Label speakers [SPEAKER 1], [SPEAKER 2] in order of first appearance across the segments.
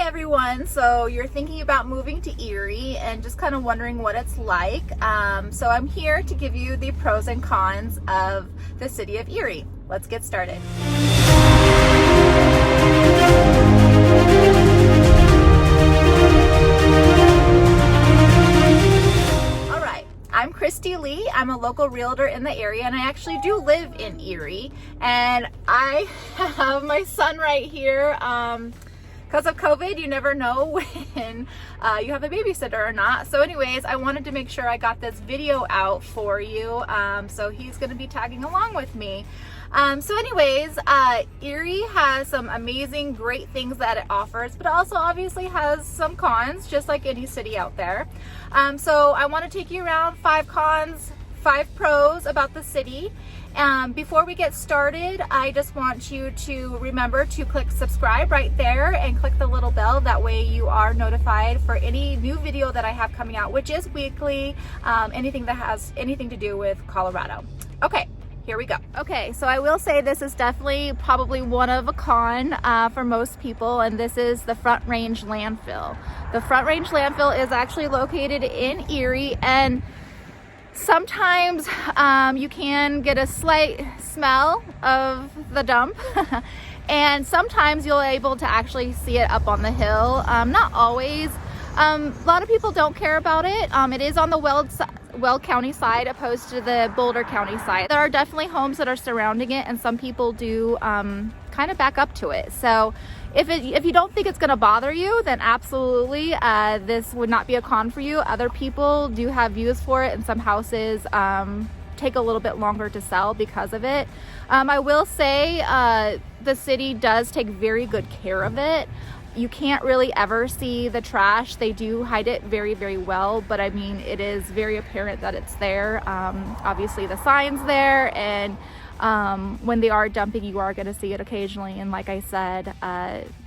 [SPEAKER 1] everyone. So you're thinking about moving to Erie and just kind of wondering what it's like. So I'm here to give you the pros and cons of the city of Erie. Let's get started. All right, I'm Christy Lee. I'm a local realtor in the area, and I actually do live in Erie. And I have my son right here. Because of COVID, you never know when you have a babysitter or not. So anyways, I wanted to make sure I got this video out for you. So he's going to be tagging along with me. So anyways, Erie has some amazing, great things that it offers, but also obviously has some cons, just like any city out there. So I want to take you around 5 cons, 5 pros about the city. Before we get started, I just want you to remember to click subscribe right there and click the little bell. That way you are notified for any new video that I have coming out, which is weekly, anything that has anything to do with Colorado. Okay, here we go. Okay, so I will say this is definitely probably one of a con for most people, and this is the Front Range Landfill. The Front Range Landfill is actually located in Erie, and sometimes you can get a slight smell of the dump and sometimes you'll able to actually see it up on the hill. Not always. A lot of people don't care about it. It is on the Weld County side opposed to the Boulder County side. There are definitely homes that are surrounding it, and some people do kind of back up to it. So if you don't think it's going to bother you, then absolutely this would not be a con for you. Other people do have views for it, and some houses take a little bit longer to sell because of it. I will say the city does take very good care of it. You can't really ever see the trash. They do hide it very, very well, but I mean, it is very apparent that it's there. Obviously the sign's there, and when they are dumping, you are going to see it occasionally. And like I said,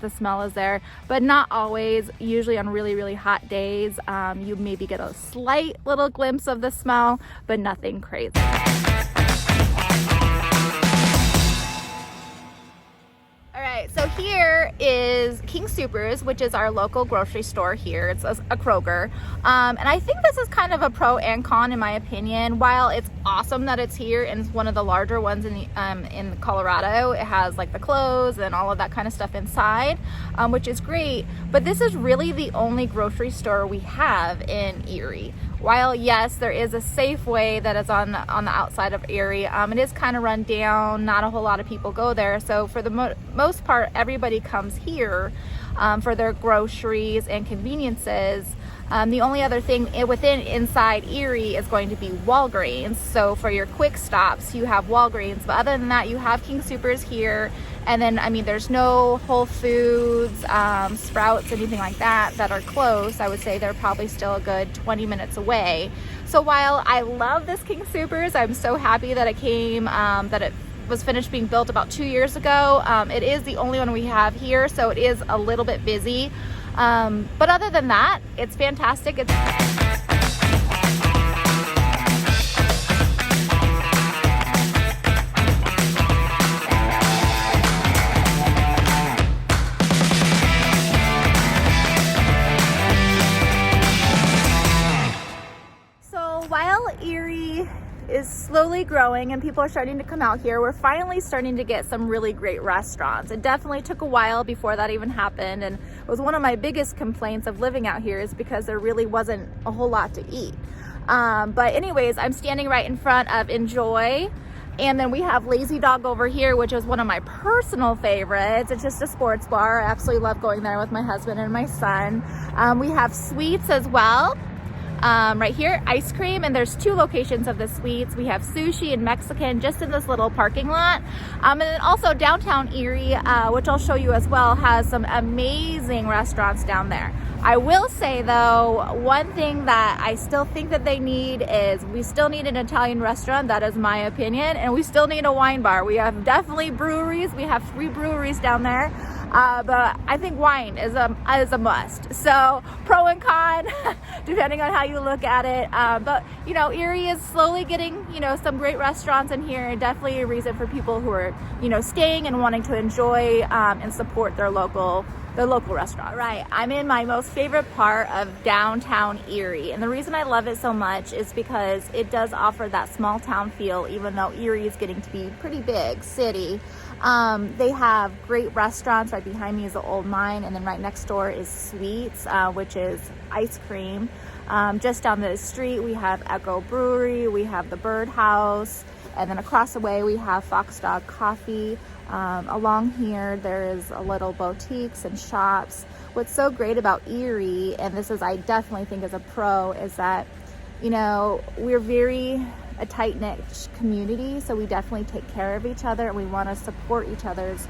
[SPEAKER 1] the smell is there, but not always. Usually on really, really hot days, you maybe get a slight little glimpse of the smell, but nothing crazy. So here is King Soopers, which is our local grocery store here. It's a Kroger. And I think this is kind of a pro and con in my opinion. While it's awesome that it's here and it's one of the larger ones in Colorado, it has like the clothes and all of that kind of stuff inside, which is great. But this is really the only grocery store we have in Erie. While yes, there is a Safeway that is on the outside of Erie, it is kind of run down. Not a whole lot of people go there. So for the most part, everybody comes here for their groceries and conveniences. The only other thing inside Erie is going to be Walgreens. So for your quick stops, you have Walgreens. But other than that, you have King Soopers here. And then, I mean, there's no Whole Foods, Sprouts, anything like that are close. I would say they're probably still a good 20 minutes away. So while I love this King Soopers, I'm so happy that it came, that it was finished being built about 2 years ago. It is the only one we have here, so it is a little bit busy. But other than that, it's fantastic. So while Erie is slowly growing and people are starting to come out here, we're finally starting to get some really great restaurants. It definitely took a while before that even happened, and it was one of my biggest complaints of living out here is because there really wasn't a whole lot to eat. But anyways, I'm standing right in front of Enjoy, and then we have Lazy Dog over here, which is one of my personal favorites. It's just a sports bar. I absolutely love going there with my husband and my son. We have Sweets as well. Right here, ice cream, and there's 2 locations of the Sweets. We have sushi and Mexican just in this little parking lot. And then also downtown Erie, which I'll show you as well, has some amazing restaurants down there. I will say though, one thing that I still think that they need is we still need an Italian restaurant. That is my opinion. And we still need a wine bar. We have definitely breweries. We have 3 breweries down there. But I think wine is a must. So pro and con, depending on how you look at it. But you know, Erie is slowly getting, you know, some great restaurants in here, and definitely a reason for people who are, you know, staying and wanting to enjoy and support their local the local restaurant. Right, I'm in my most favorite part of downtown Erie, and the reason I love it so much is because it does offer that small town feel, even though Erie is getting to be a pretty big city. They have great restaurants. Right behind me is the Old Mine, and then right next door is Sweets, which is ice cream. Just down the street we have Echo Brewery, we have the Birdhouse, and then across the way we have Fox Dog Coffee. Along here there's a little boutiques and shops. What's so great about Erie, and this is I definitely think as a pro, is that, you know, we're very a tight-knit community, so we definitely take care of each other and we want to support each other's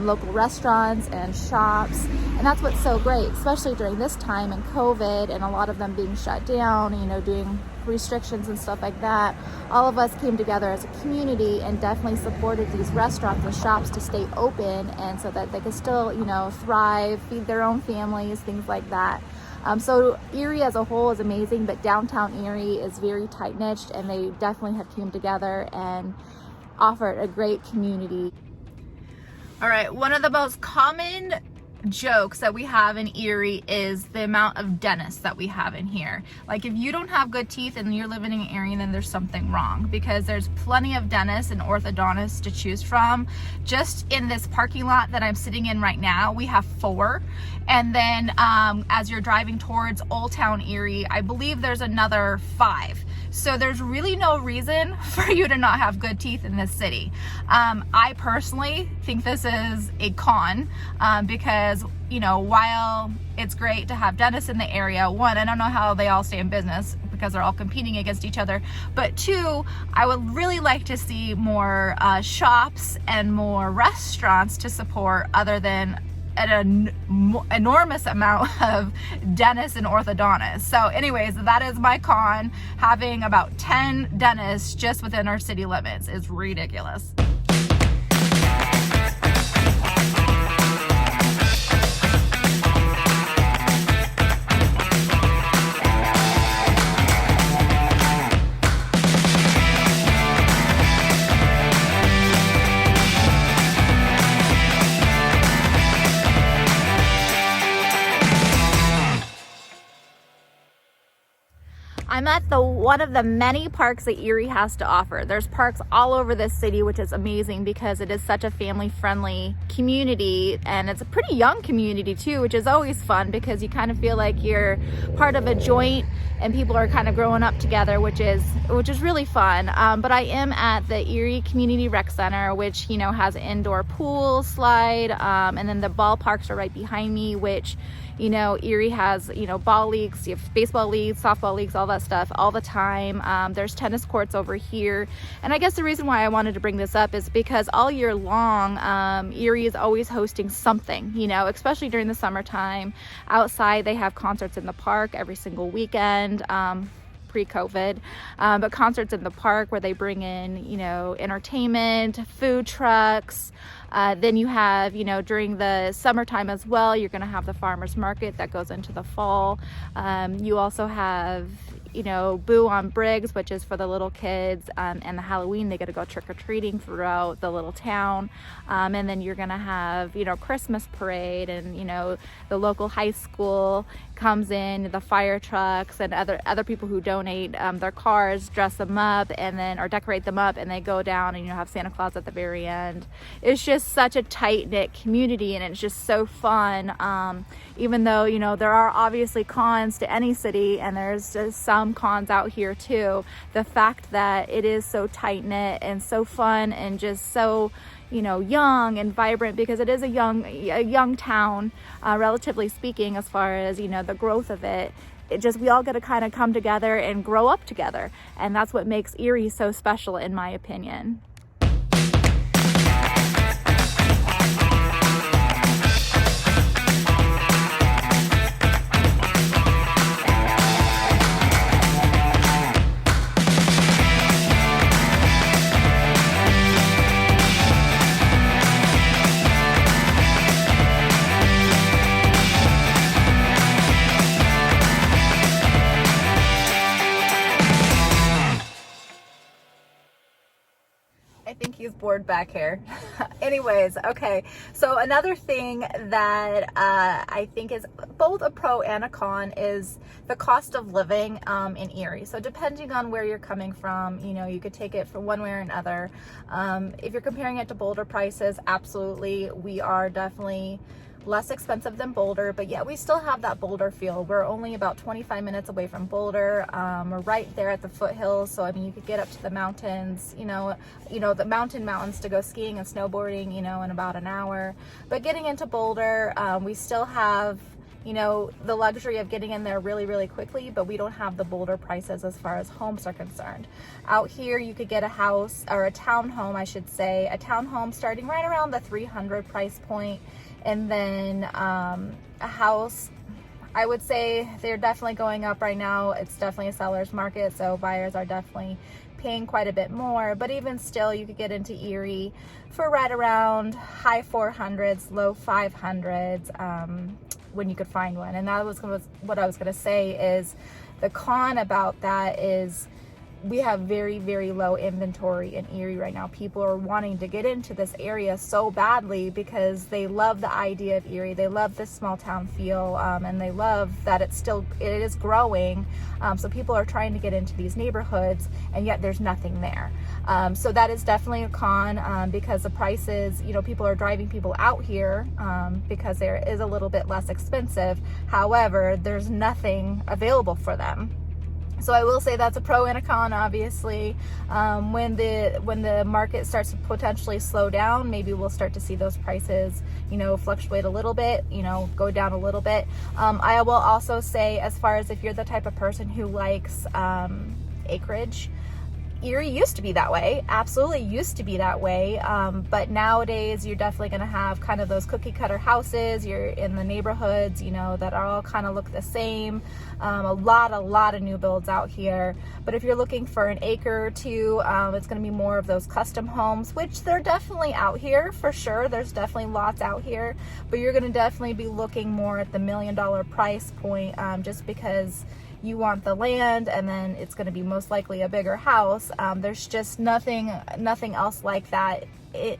[SPEAKER 1] local restaurants and shops. And that's what's so great, especially during this time in COVID and a lot of them being shut down, you know, doing restrictions and stuff like that. All of us came together as a community and definitely supported these restaurants and shops to stay open, and so that they could still, you know, thrive, feed their own families, things like that. So Erie as a whole is amazing, but downtown Erie is very tight-knit, and they definitely have came together and offered a great community. All right, one of the most common jokes that we have in Erie is the amount of dentists that we have in here. Like, if you don't have good teeth and you're living in Erie, then there's something wrong, because there's plenty of dentists and orthodontists to choose from. Just in this parking lot that I'm sitting in right now, we have 4. And then as you're driving towards Old Town Erie, I believe there's another 5. So there's really no reason for you to not have good teeth in this city. I personally think this is a con, because, you know, while it's great to have dentists in the area, one, I don't know how they all stay in business because they're all competing against each other, but 2, I would really like to see more shops and more restaurants to support, other than an enormous amount of dentists and orthodontists. So anyways, that is my con. Having about 10 dentists just within our city limits is ridiculous. I'm at one of the many parks that Erie has to offer. There's parks all over this city, which is amazing because it is such a family-friendly community, and it's a pretty young community too, which is always fun because you kind of feel like you're part of a joint and people are kind of growing up together, which is really fun. But I am at the Erie Community Rec Center, which, you know, has an indoor pool, slide, and then the ballparks are right behind me, which, you know, Erie has, you know, ball leagues, you have baseball leagues, softball leagues, all that stuff all the time. There's tennis courts over here. And I guess the reason why I wanted to bring this up is because all year long, Erie is always hosting something, you know, especially during the summertime. Outside, they have concerts in the park every single weekend. Pre-COVID, but concerts in the park where they bring in, you know, entertainment, food trucks. Then you have, you know, during the summertime as well, you're going to have the farmers market that goes into the fall. You also have, you know, Boo on Briggs, which is for the little kids, and the Halloween, they get to go trick-or-treating throughout the little town. And then you're gonna have, you know, Christmas parade, and, you know, the local high school comes in, the fire trucks and other people who donate their cars, dress them up, and then, or decorate them up, and they go down and, you know, have Santa Claus at the very end. It's just such a tight-knit community, and it's just so fun. Even though, you know, there are obviously cons to any city, and there's just some cons out here too, the fact that it is so tight-knit and so fun and just so, you know, young and vibrant, because it is a young town, relatively speaking, as far as, you know, the growth of it. It just, we all got to kind of come together and grow up together, and that's what makes Erie so special, in my opinion. bored back here. Anyways, okay. So another thing that I think is both a pro and a con is the cost of living in Erie. So depending on where you're coming from, you know, you could take it from one way or another. If you're comparing it to Boulder prices, absolutely, we are definitely less expensive than Boulder, but yet we still have that Boulder feel. We're only about 25 minutes away from Boulder. We're right there at the foothills, so I mean, you could get up to the mountains, you know, the mountains to go skiing and snowboarding, you know, in about an hour. But getting into Boulder, we still have, you know, the luxury of getting in there really, really quickly, but we don't have the Boulder prices as far as homes are concerned. Out here, you could get a house, or a townhome, I should say, a townhome starting right around the 300 price point. And then a house, I would say they're definitely going up right now. It's definitely a seller's market, so buyers are definitely paying quite a bit more. But even still, you could get into Erie for right around high 400s, low 500s when you could find one. And that was what I was going to say is the con about that is we have very, very low inventory in Erie right now. People are wanting to get into this area so badly because they love the idea of Erie. They love this small town feel, and they love that it is growing. So people are trying to get into these neighborhoods, and yet there's nothing there. So that is definitely a con because the prices, you know, people are driving people out here because there is a little bit less expensive. However, there's nothing available for them. So I will say that's a pro and a con, obviously. When the market starts to potentially slow down, maybe we'll start to see those prices, you know, fluctuate a little bit, you know, go down a little bit. I will also say, as far as if you're the type of person who likes acreage, Erie used to be that way, absolutely used to be that way, but nowadays you're definitely going to have kind of those cookie cutter houses. You're in the neighborhoods, you know, that all kind of look the same. A lot of new builds out here. But if you're looking for an acre or two, it's going to be more of those custom homes, which they're definitely out here for sure. There's definitely lots out here, but you're going to definitely be looking more at the $1 million price point, just because you want the land, and then it's going to be most likely a bigger house. There's just nothing else like that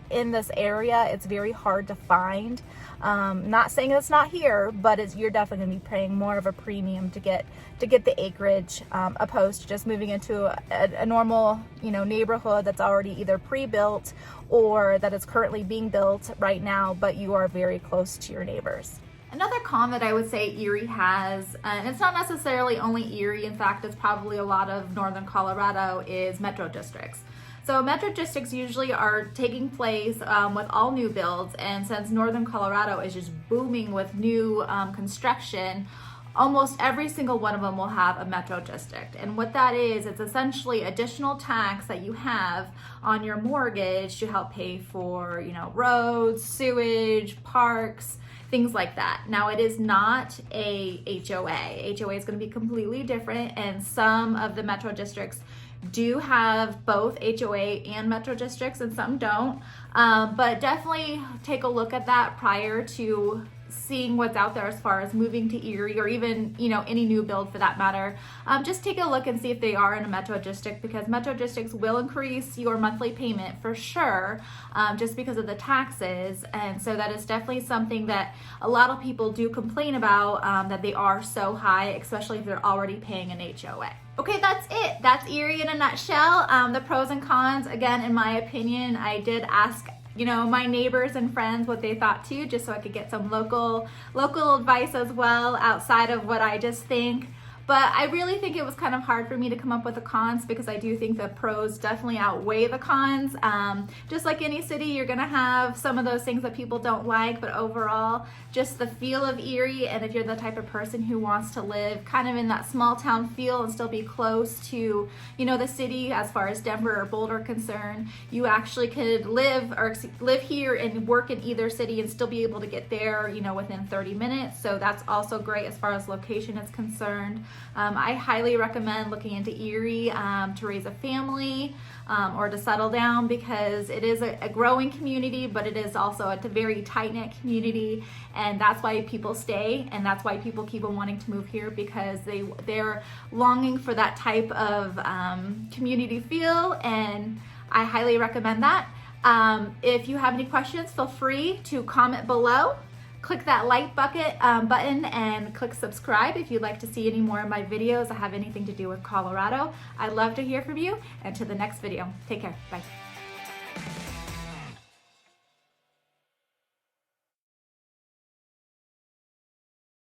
[SPEAKER 1] in this area. It's very hard to find. Not saying it's not here, but you're definitely going to be paying more of a premium to get the acreage, opposed to just moving into a normal, you know, neighborhood that's already either pre-built or that is currently being built right now, but you are very close to your neighbors. Another con that I would say Erie has, and it's not necessarily only Erie, in fact, it's probably a lot of northern Colorado, is metro districts. So metro districts usually are taking place with all new builds, and since northern Colorado is just booming with new construction, almost every single one of them will have a metro district. And what that is, it's essentially additional tax that you have on your mortgage to help pay for, you know, roads, sewage, parks, things like that. Now, it is not a HOA. HOA is going to be completely different, and some of the metro districts do have both HOA and metro districts, and some don't. But definitely take a look at that prior to seeing what's out there as far as moving to Erie, or even, you know, any new build for that matter. Just take a look and see if they are in a metro district, because metro districts will increase your monthly payment for sure, just because of the taxes. And so that is definitely something that a lot of people do complain about, that they are so high, especially if they're already paying an HOA. Okay, that's it. That's Erie in a nutshell. The pros and cons, again, in my opinion, I did ask, you know, my neighbors and friends what they thought too, just so I could get some local advice as well, outside of what I just think. But I really think it was kind of hard for me to come up with the cons, because I do think the pros definitely outweigh the cons. Just like any city, you're gonna have some of those things that people don't like, but overall, just the feel of Erie, and if you're the type of person who wants to live kind of in that small town feel and still be close to, you know, the city as far as Denver or Boulder are concerned, you actually could live here and work in either city and still be able to get there, you know, within 30 minutes. So that's also great as far as location is concerned. I highly recommend looking into Erie to raise a family or to settle down, because it is a growing community, but it is also a very tight-knit community, and that's why people stay, and that's why people keep on wanting to move here, because they're longing for that type of community feel, and I highly recommend that. If you have any questions, feel free to comment below. Click that like button and click subscribe if you'd like to see any more of my videos that have anything to do with Colorado. I'd love to hear from you, and to the next video. Take care. Bye.